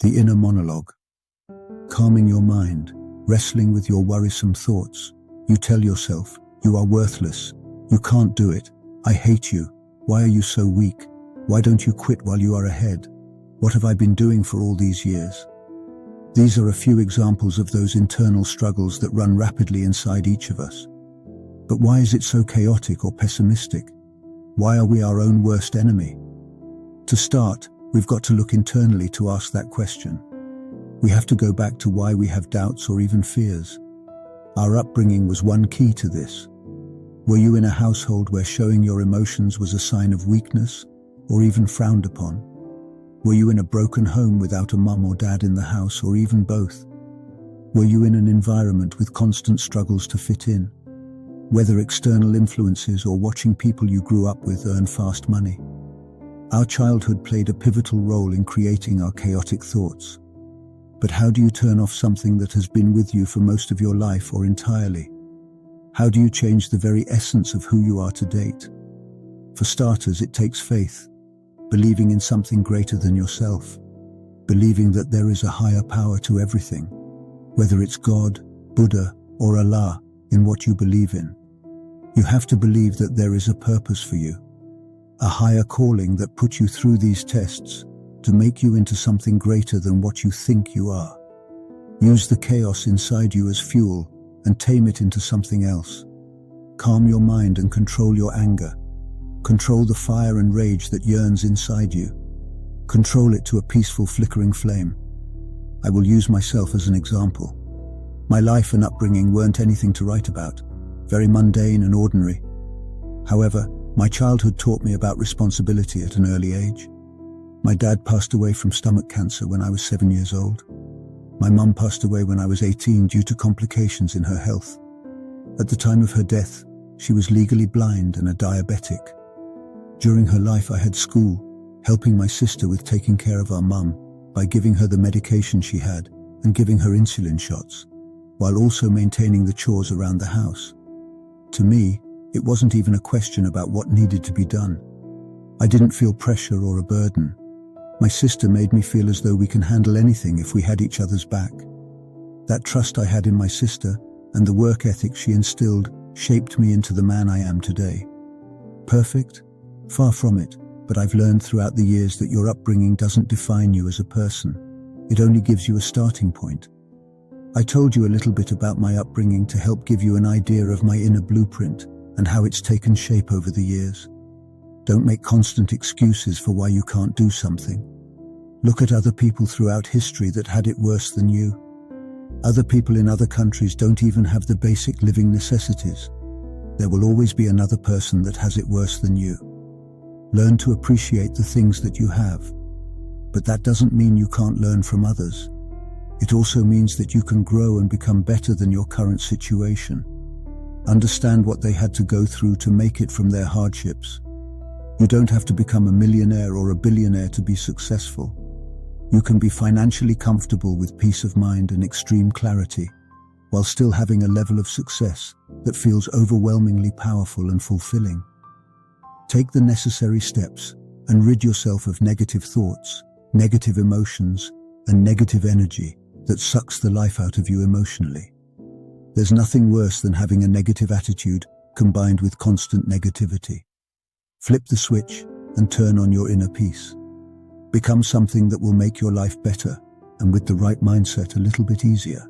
The inner monologue. Calming your mind, wrestling with your worrisome thoughts. You tell yourself, you are worthless. You can't do it. I hate you. Why are you so weak? Why don't you quit while you are ahead? What have I been doing for all these years? These are a few examples of those internal struggles that run rapidly inside each of us. But why is it so chaotic or pessimistic? Why are we our own worst enemy? To start, we've got to look internally to ask that question. We have to go back to why we have doubts or even fears. Our upbringing was one key to this. Were you in a household where showing your emotions was a sign of weakness or even frowned upon? Were you in a broken home without a mum or dad in the house, or even both? Were you in an environment with constant struggles to fit in? Whether external influences or watching people you grew up with earn fast money. Our childhood played a pivotal role in creating our chaotic thoughts. But how do you turn off something that has been with you for most of your life or entirely? How do you change the very essence of who you are to date? For starters, it takes faith, believing in something greater than yourself, believing that there is a higher power to everything, whether it's God, Buddha, or Allah, in what you believe in. You have to believe that there is a purpose for you, a higher calling that puts you through these tests to make you into something greater than what you think you are. Use the chaos inside you as fuel and tame it into something else. Calm your mind and control your anger. Control the fire and rage that yearns inside you. Control it to a peaceful, flickering flame. I will use myself as an example. My life and upbringing weren't anything to write about, very mundane and ordinary. However, my childhood taught me about responsibility at an early age. My dad passed away from stomach cancer when I was 7 years old. My mum passed away when I was 18 due to complications in her health. At the time of her death, she was legally blind and a diabetic. During her life, I had school, helping my sister with taking care of our mum by giving her the medication she had and giving her insulin shots, while also maintaining the chores around the house. To me, it wasn't even a question about what needed to be done. I didn't feel pressure or a burden. My sister made me feel as though we can handle anything if we had each other's back. That trust I had in my sister and the work ethic she instilled shaped me into the man I am today. Perfect? Far from it, but I've learned throughout the years that your upbringing doesn't define you as a person. It only gives you a starting point. I told you a little bit about my upbringing to help give you an idea of my inner blueprint and how it's taken shape over the years. Don't make constant excuses for why you can't do something. Look at other people throughout history that had it worse than you. Other people in other countries don't even have the basic living necessities. There will always be another person that has it worse than you. Learn to appreciate the things that you have. But that doesn't mean you can't learn from others. It also means that you can grow and become better than your current situation. Understand what they had to go through to make it from their hardships. You don't have to become a millionaire or a billionaire to be successful. You can be financially comfortable with peace of mind and extreme clarity, while still having a level of success that feels overwhelmingly powerful and fulfilling. Take the necessary steps and rid yourself of negative thoughts, negative emotions, and negative energy that sucks the life out of you emotionally. There's nothing worse than having a negative attitude combined with constant negativity. Flip the switch and turn on your inner peace. Become something that will make your life better, and with the right mindset, a little bit easier.